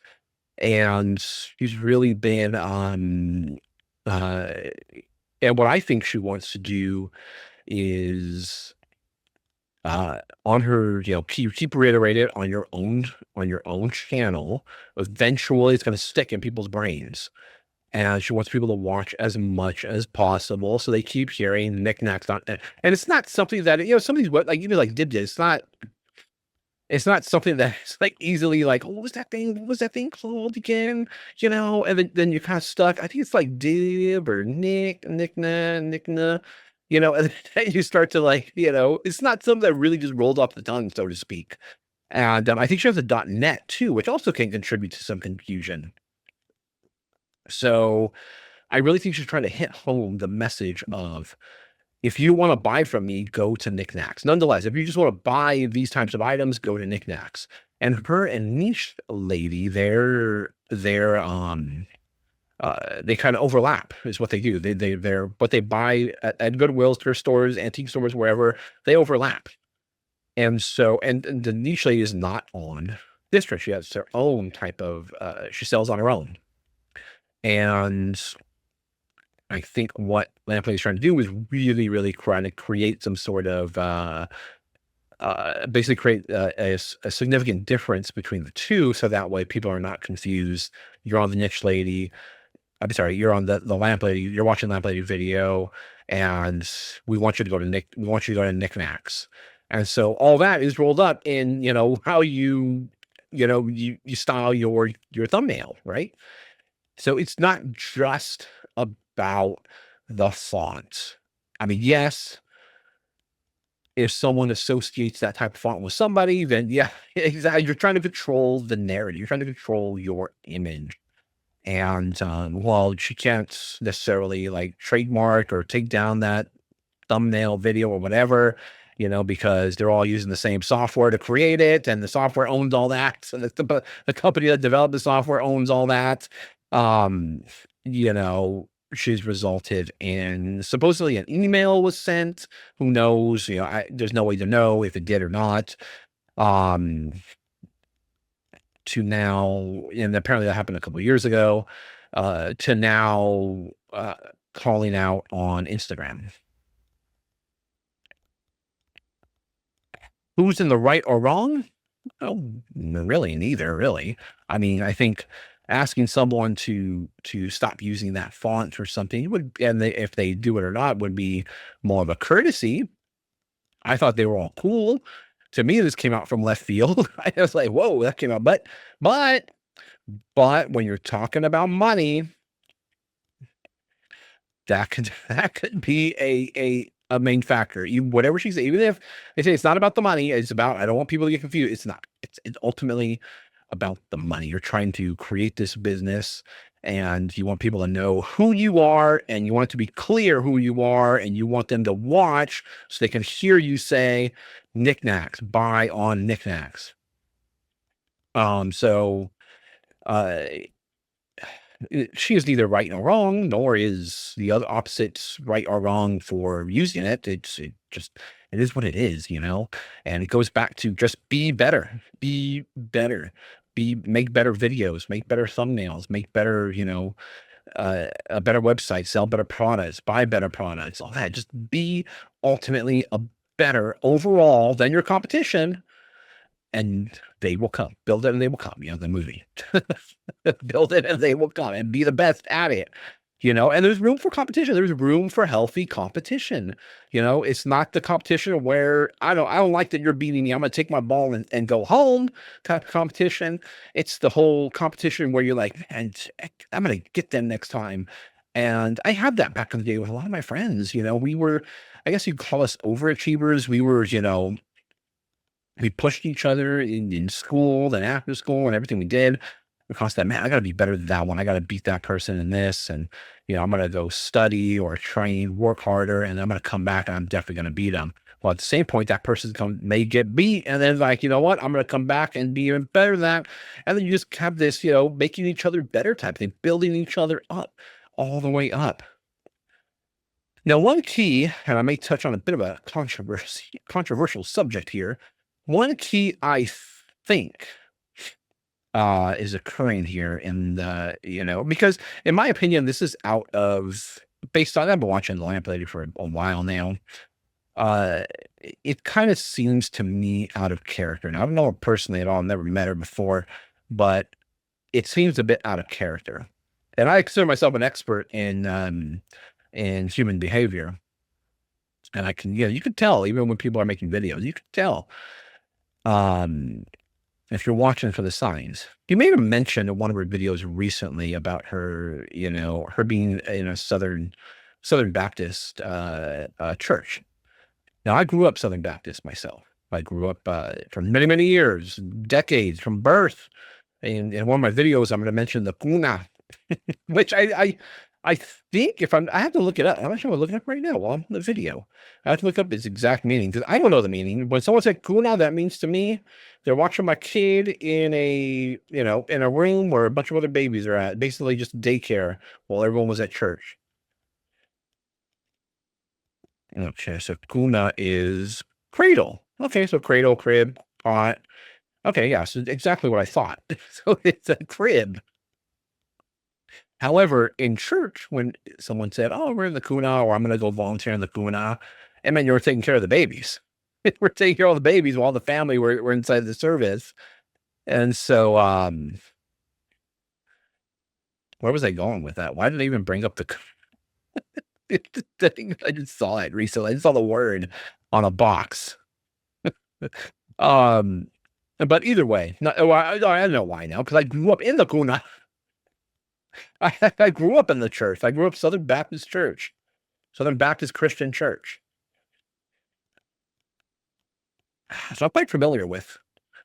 And she's really been and what I think she wants to do is on her, keep reiterating it on your own channel. Eventually it's going to stick in people's brains. And she wants people to watch as much as possible, so they keep hearing knickknacks on and it's not something that, some of these like Dib did, it's not something that's like easily like, "Oh, what was that thing called again?" And then you're kind of stuck. I think it's like Dib or Nickna, and then you start to like, it's not something that really just rolled off the tongue, so to speak. And I think she has a .net too, which also can contribute to some confusion. So I really think she's trying to hit home the message of, if you want to buy from me, go to Knickknacks. Nonetheless, if you just want to buy these types of items, go to Knickknacks. And her and Niche Lady, they kind of overlap is what they do. They're what they buy at Goodwill, thrift stores, antique stores, wherever, they overlap. And so, and the Niche Lady is not on district. She has her own type of, she sells on her own. And I think what Lampley is trying to do is really, really trying to create some sort of, basically create a significant difference between the two. So that way people are not confused. You're on the Niche Lady. I'm sorry, you're on the Lamp Lady. You're watching Lamp Lady video, and we want you to go to Knickknacks. And so all that is rolled up in, how you style your thumbnail, right? So it's not just about the font. I mean, yes, if someone associates that type of font with somebody, then yeah, exactly. You're trying to control the narrative. You're trying to control your image. And while she can't necessarily like trademark or take down that thumbnail video or whatever, because they're all using the same software to create it, and the software owns all that. So the company that developed the software owns all that. She's resulted in, supposedly an email was sent. Who knows? There's no way to know if it did or not. To now, and apparently that happened a couple of years ago, to now calling out on Instagram. Who's in the right or wrong? Oh, really, neither, really. I mean, I think asking someone to stop using that font or something would, and if they do it or not, would be more of a courtesy. I thought they were all cool. To me, this came out from left field. I was like, whoa, that came out. But when you're talking about money, that could be a main factor. Whatever she says, even if they say it's not about the money, it's about, I don't want people to get confused. It's not. It's ultimately about the money. You're trying to create this business and you want people to know who you are and you want it to be clear who you are and you want them to watch so they can hear you say knickknacks, buy on knickknacks. So uh she is neither right nor wrong, nor is the other opposite right or wrong for using it. It is what it is, and it goes back to just be better, make better videos, make better thumbnails, make better, a better website, sell better products, buy better products, all that. Just be ultimately a better overall than your competition and they will come. Build it and they will come, the movie. Build it and they will come and be the best at it. And there's room for competition. There's room for healthy competition. It's not the competition where I don't like that you're beating me. I'm gonna take my ball and go home kind of competition. It's the whole competition where you're like, and I'm gonna get them next time. And I had that back in the day with a lot of my friends. We were, I guess you'd call us overachievers. We were, we pushed each other in school and after school and everything we did. Because that, man, I gotta be better than that one. I gotta beat that person in this. And, I'm gonna go study or train, work harder, and I'm gonna come back and I'm definitely gonna beat them. Well, at the same point, that person may get beat. And then like, you know what? I'm gonna come back and be even better than that. And then you just have this, making each other better type thing, building each other up all the way up. Now, one key, and I may touch on a bit of a controversial subject here. One key I think is occurring here in the, because in my opinion, this is out of based on I've been watching The Lamp Lady for a while now. Uh, it kind of seems to me out of character. Now, I don't know her personally at all. I've never met her before, but it seems a bit out of character. And I consider myself an expert in human behavior. And I can, you can tell even when people are making videos, you can tell. If you're watching for the signs. You made a mention in one of her videos recently about her, her being in a Southern Baptist church. Now, I grew up Southern Baptist myself. I grew up for many, many years, decades from birth. And in one of my videos, I'm going to mention the kuna, which I think I have to look it up. I'm actually looking it up right now while I'm in the video. I have to look up its exact meaning because I don't know the meaning. When someone said kuna, that means to me they're watching my kid in in a room where a bunch of other babies are at, basically just daycare while everyone was at church. Okay, so kuna is cradle. Okay, so cradle, crib, cot. Okay, yeah, so exactly what I thought. So it's a crib. However, in church, when someone said, "Oh, we're in the kuna," or "I'm going to go volunteer in the kuna," it meant you were taking care of the babies. We're taking care of the babies while the family were inside the service. And so, where was I going with that? Why did I even bring up the? I just saw it recently. I just saw the word on a box. um, but either way, I don't know why now because I grew up in the kuna. I grew up in the church. I grew up Southern Baptist Church, Southern Baptist Christian Church. So I'm quite familiar with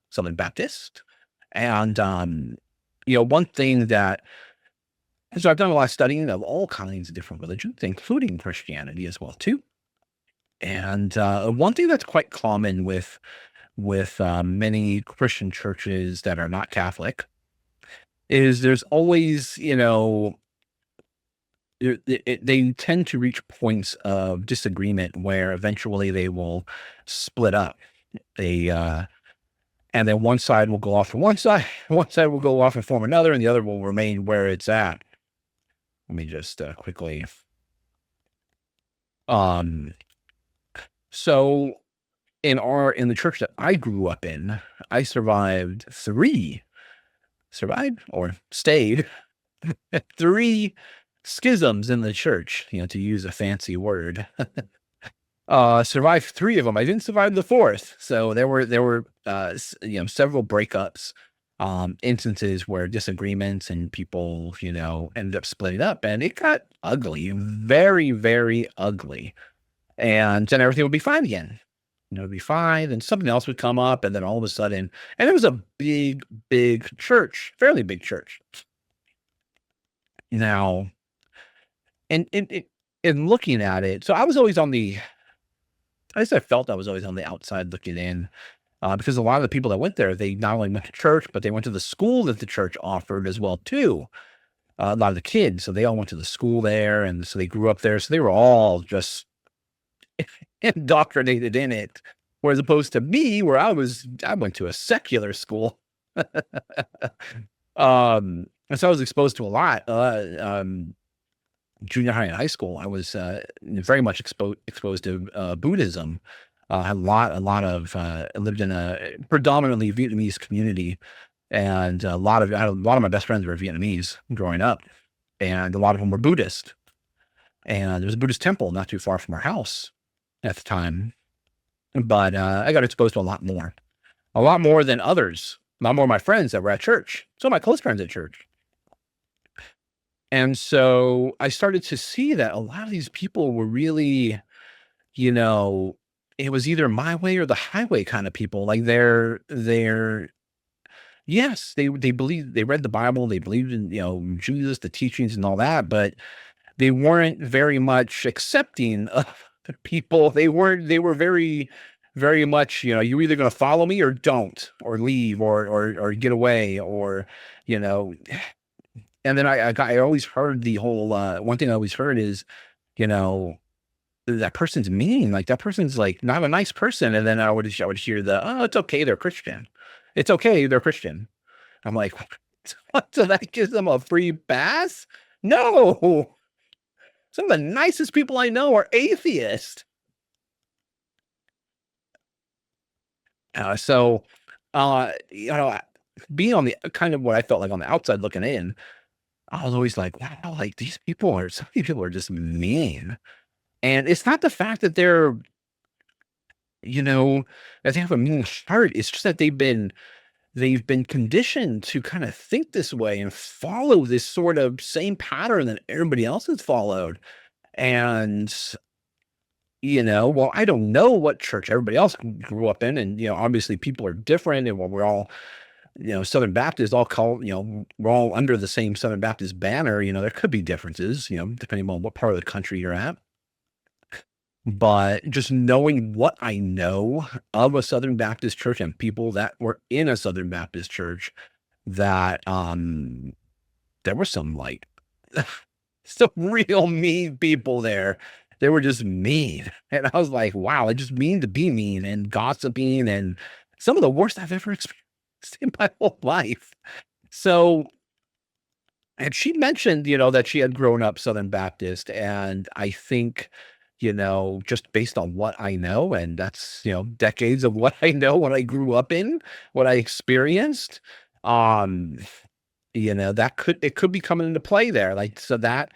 Southern Baptist. And, one thing that, so I've done a lot of studying of all kinds of different religions, including Christianity as well, too. And one thing that's quite common with many Christian churches that are not Catholic is there's always, they tend to reach points of disagreement where eventually they will split up. And then one side will go off to one side, one side will go off and form another, and the other will remain where it's at. Let me just quickly. So in the church that I grew up in, I survived stayed 3 schisms in the church, to use a fancy word. Survived 3 of them. I didn't survive the 4th. So there were several breakups, instances where disagreements and people, ended up splitting up and it got ugly, very, very ugly. and then everything would be fine again. You know, it'd be fine, and something else would come up, and then all of a sudden, and it was a big, big church, fairly big church. Now, and looking at it, so I was always on the, at least I felt I was always on the outside looking in, because a lot of the people that went there, they not only went to church, but they went to the school that the church offered as well too. A lot of the kids, so they all went to the school there, and so they grew up there, so they were all just indoctrinated in it. Whereas opposed to me, where I went to a secular school. And so I was exposed to a lot. Junior high and high school, I was very much exposed to Buddhism. Had a lot of I lived in a predominantly Vietnamese community, and I had a lot of my best friends were Vietnamese growing up, and a lot of them were Buddhist. And there was a Buddhist temple not too far from our house at the time, but I got exposed to a lot more than others, a lot more of my friends that were at church. So my close friends at church. And so I started to see that a lot of these people were really, you know, it was either my way or the highway kind of people. Like they're yes, they believed, they read the Bible, they believed in, Jesus, the teachings and all that, but they weren't very much accepting of the people. They were very, very much, you're either gonna follow me or don't, or leave, or get away, or, you know, and then I always heard the whole, one thing I always heard is, you know, that person's mean, like, that person's, like, not a nice person, and then I would hear "Oh, it's okay, they're Christian. It's okay, they're Christian." I'm like, so that gives them a free pass? No! Some of the nicest people I know are atheists. So, being on the kind of what I felt like on the outside looking in, I was always like, wow, like some of these people are just mean. And it's not the fact that you know, that they have a mean heart. It's just that they've been conditioned to kind of think this way and follow this sort of same pattern that everybody else has followed. And, well, I don't know what church everybody else grew up in. And, obviously people are different, and when we're all, Southern Baptists all call, we're all under the same Southern Baptist banner, there could be differences, depending on what part of the country you're at. But just knowing what I know of a Southern Baptist church and people that were in a Southern Baptist church, that there were some, like, some real mean people there. They were just mean. And I was like, wow, it just mean to be mean, and gossiping, and some of the worst I've ever experienced in my whole life. So, and she mentioned, that she had grown up Southern Baptist, and I think, just based on what I know, and that's, decades of what I know, what I grew up in, what I experienced, um, it could be coming into play there. Like, so that,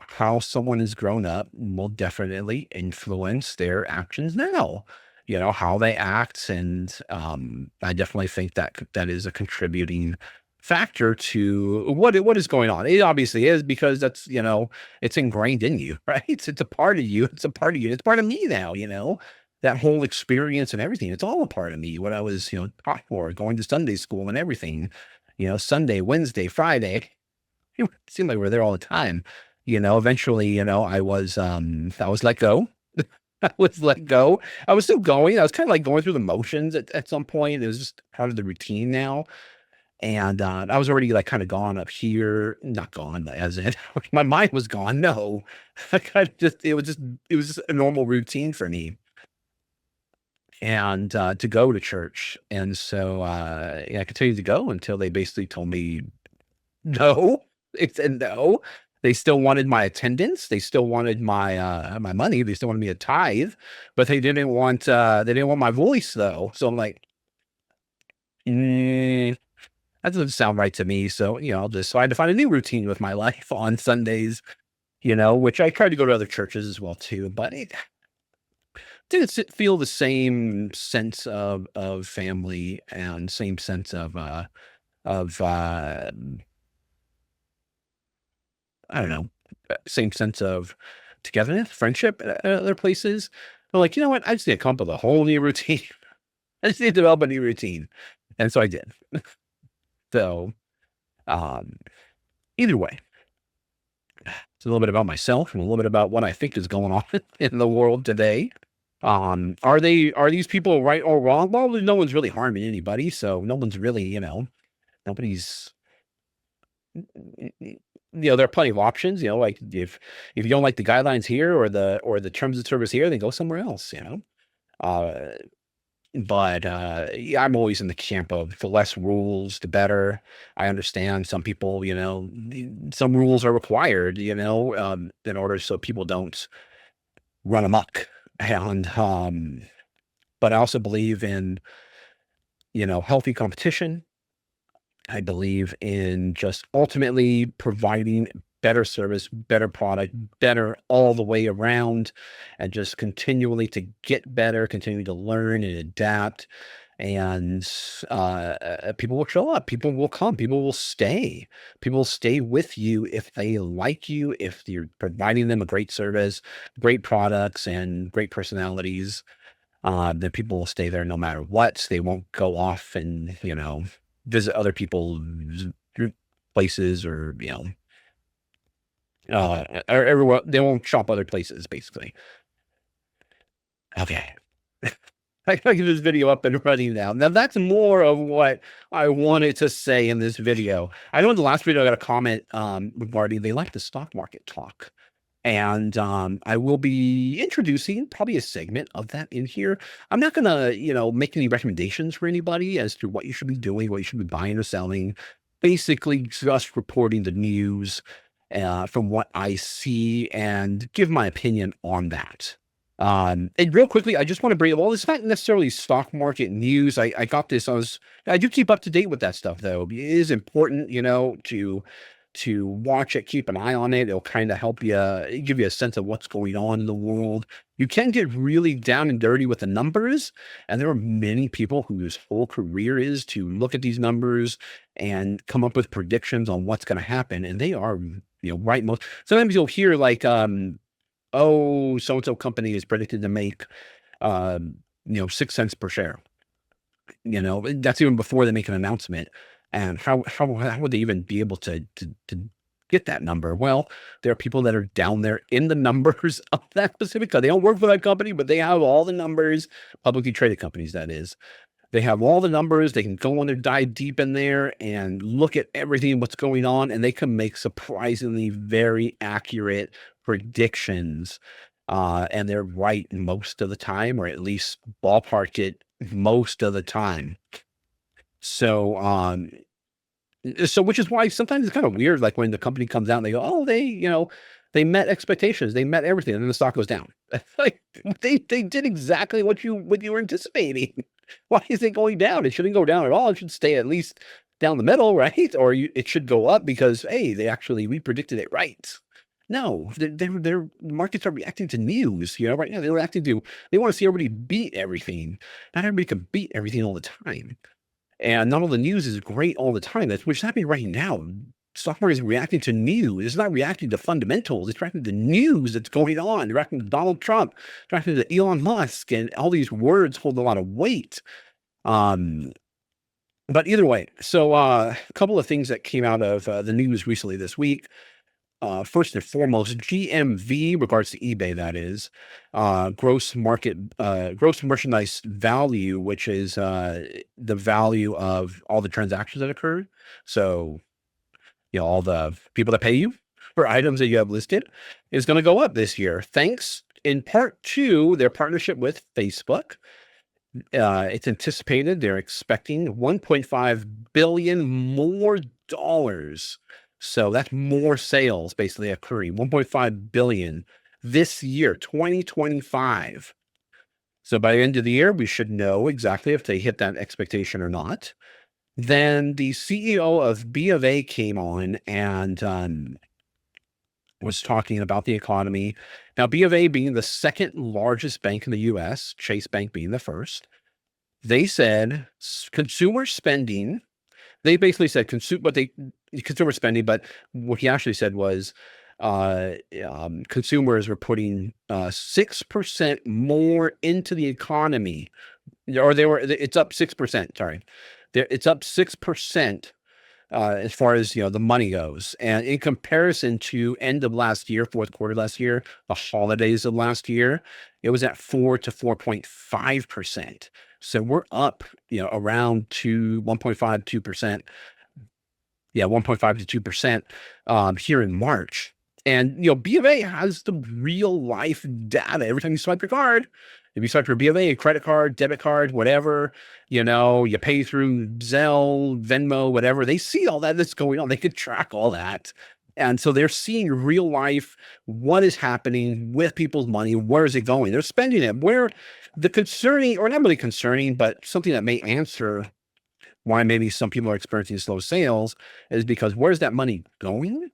how someone has grown up will definitely influence their actions now, how they act. And I definitely think that that is a contributing factor to what is going on. It obviously is, because that's, it's ingrained in you, right? It's a part of you. It's a part of you. It's part of me now, that whole experience and everything. It's all a part of me. What I was, taught for, going to Sunday school and everything, Sunday, Wednesday, Friday. It seemed like we were there all the time. Eventually, I was let go. I was let go. I was still going. I was kind of like going through the motions at some point. It was just part of the routine now. And I was already like kind of gone up here, not gone as in my mind was gone. No, I kind of just, it was just a normal routine for me. And to go to church. And so yeah, I continued to go until they basically told me no. They said no. They still wanted my attendance. They still wanted my money. They still wanted me to tithe, but they didn't want my voice though. So I'm like, "Mm, that doesn't sound right to me." So, so I had to find a new routine with my life on Sundays, which I tried to go to other churches as well too, but it didn't feel the same sense of family, and same sense of I don't know, same sense of togetherness, friendship at other places. I'm like, you know what? I just need to come up with a whole new routine. I just need to develop a new routine. And so I did. So, um, either way, it's a little bit about myself and a little bit about what I think is going on in the world today. Are these people right or wrong? Well, no one's really harming anybody, so no one's really, nobody's there are plenty of options, like if you don't like the guidelines here or the terms of service here, then go somewhere else. Uh, but yeah, I'm always in the camp of the less rules, the better. I understand some people, some rules are required, in order so people don't run amok. And but I also believe in, healthy competition. I believe in just ultimately providing better service, better product, better all the way around, and just continually to get better, continuing to learn and adapt. And people will show up, people will come, people will stay with you if they like you, if you're providing them a great service, great products, and great personalities. Then people will stay there no matter what. They won't go off and, visit other people's places or everywhere. They won't shop other places, basically. Okay. I gotta get this video up and running now. Now that's more of what I wanted to say in this video. I know in the last video I got a comment regarding they like the stock market talk. And I will be introducing probably a segment of that in here. I'm not gonna, make any recommendations for anybody as to what you should be doing, what you should be buying or selling. Basically, just reporting the news from what I see and give my opinion on that. And real quickly, I just want to bring well, it's not necessarily stock market news. I got this. I do keep up to date with that stuff though. It is important, to watch it, keep an eye on it. It'll kind of help you give you a sense of what's going on in the world. You can get really down and dirty with the numbers, and there are many people whose whole career is to look at these numbers and come up with predictions on what's going to happen. And they are, right. Sometimes you'll hear like, oh, so and so company is predicted to make, 6 cents per share. That's even before they make an announcement. And how would they even be able to get that number? Well, there are people that are down there in the numbers of that specific company. They don't work for that company, but they have all the numbers, publicly traded companies, that is. They have all the numbers. They can go on and dive deep in there and look at everything, what's going on, and they can make surprisingly very accurate predictions. And they're right most of the time, or at least ballpark it most of the time. So, which is why sometimes it's kind of weird, like when the company comes out and they go, oh, they met expectations, they met everything, and then the stock goes down. Like they did exactly what you were anticipating. Why is it going down? It shouldn't go down at all. It should stay at least down the middle, right? Or it should go up because, hey, we predicted it right. No, their markets are reacting to news. Right now they want to see everybody beat everything. Not everybody can beat everything all the time. And not all the news is great all the time. That's what's happening right now. Stock market is reacting to news. It's not reacting to fundamentals. It's reacting to news that's going on. It's reacting to Donald Trump. It's reacting to Elon Musk. And all these words hold a lot of weight. But either way, so a couple of things that came out of the news recently this week. First and foremost, GMV, regards to eBay, that is, gross merchandise value, which is the value of all the transactions that occurred. So, all the people that pay you for items that you have listed is going to go up this year, thanks in part to their partnership with Facebook. It's anticipated they're expecting $1.5 billion more dollars. So that's more sales basically occurring, 1.5 billion this year, 2025. So by the end of the year, we should know exactly if they hit that expectation or not. Then the CEO of B of A came on and was talking about the economy. Now, B of A being the second largest bank in the US, Chase Bank being the first, they said consumer spending. They basically said consumer spending, but what he actually said was consumers were putting 6% more into the economy, or it's up 6%. Sorry, it's up 6%, as far as the money goes, and in comparison to end of last year, fourth quarter last year, the holidays of last year, it was at 4 to 4.5%. So we're up, around 1.5, 2%. Yeah, 1.5 to 2%, here in March. And B of A has the real life data. Every time you swipe your card, if you swipe your B of A, credit card, debit card, whatever, you pay through Zelle, Venmo, whatever, they see all that's going on. They could track all that. And so they're seeing real life what is happening with people's money. Where is it going? They're spending it. Where the concerning, or not really concerning, but something that may answer why maybe some people are experiencing slow sales, is because where's that money going?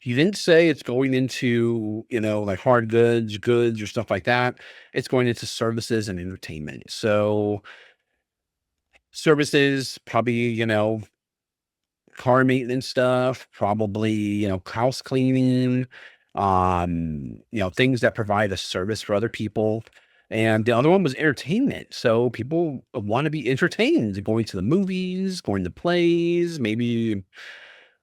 He didn't say it's going into, like hard goods or stuff like that. It's going into services and entertainment. So services, probably, car maintenance stuff, probably, house cleaning, things that provide a service for other people. And the other one was entertainment. So people want to be entertained, going to the movies, going to plays, maybe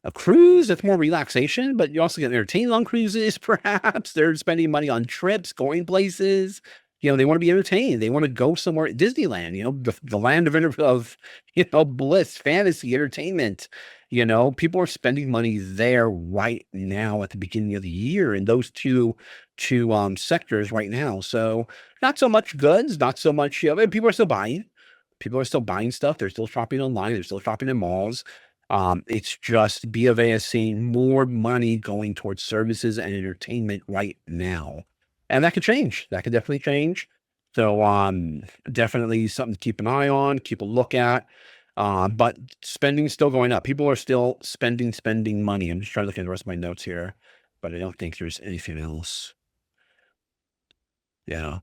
a cruise. That's more relaxation, but you also get entertained on cruises, perhaps. They're spending money on trips, going places. They want to be entertained. They want to go somewhere. Disneyland, the land of bliss, fantasy, entertainment. People are spending money there right now at the beginning of the year in those two sectors right now. So not so much goods, not so much, people are still buying. People are still buying stuff. They're still shopping online. They're still shopping in malls. It's just B of A is seeing more money going towards services and entertainment right now. And that could change. That could definitely change. So, definitely something to keep an eye on, keep a look at. But spending is still going up. People are still spending money. I'm just trying to look at the rest of my notes here, but I don't think there's anything else. Yeah.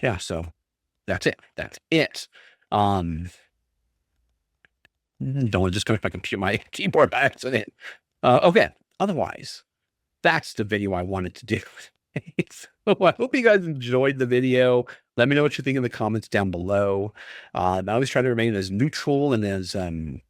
Yeah. So that's it. That's it. Don't want to disconnect my keyboard by accident. Okay. Otherwise, that's the video I wanted to do. So I hope you guys enjoyed the video. Let me know what you think in the comments down below. I always try to remain as neutral and as, one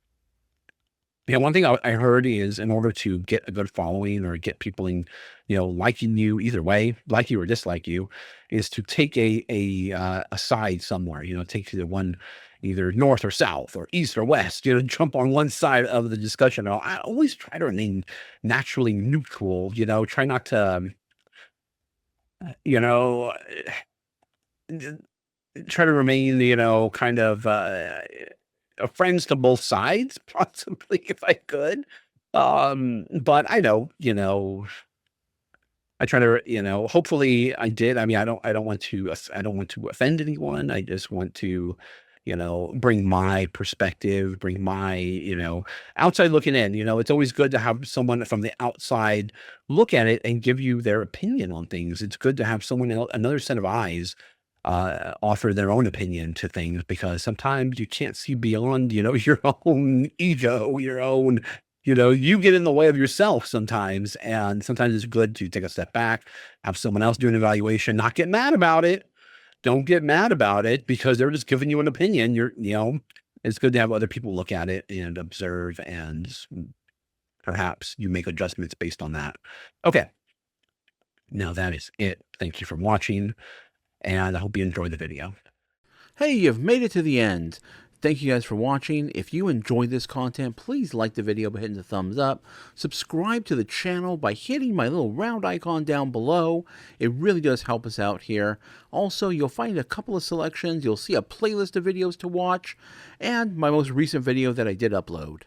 thing I heard is, in order to get a good following or get people in, liking you either way, like you or dislike you, is to take a side somewhere, take to the one, either north or south or east or west, jump on one side of the discussion. I always try to remain naturally neutral, try not to, you know, try to remain, kind of, friends to both sides, possibly, if I could. But I know, I try to, hopefully I did. I mean, I don't want to, I don't want to offend anyone. I just want to, bring my perspective, bring my, outside looking in. It's always good to have someone from the outside look at it and give you their opinion on things. It's good to have someone else, another set of eyes, offer their own opinion to things, because sometimes you can't see beyond, your own ego, your own, you get in the way of yourself sometimes. And sometimes it's good to take a step back, have someone else do an evaluation, not get mad about it. Don't get mad about it because they're just giving you an opinion. It's good to have other people look at it and observe, and perhaps you make adjustments based on that. Okay. Now that is it. Thank you for watching, and I hope you enjoyed the video. Hey, you've made it to the end. Thank you guys for watching. If you enjoyed this content, please like the video by hitting the thumbs up. Subscribe to the channel by hitting my little round icon down below. It really does help us out here. Also, you'll find a couple of selections. You'll see a playlist of videos to watch and my most recent video that I did upload.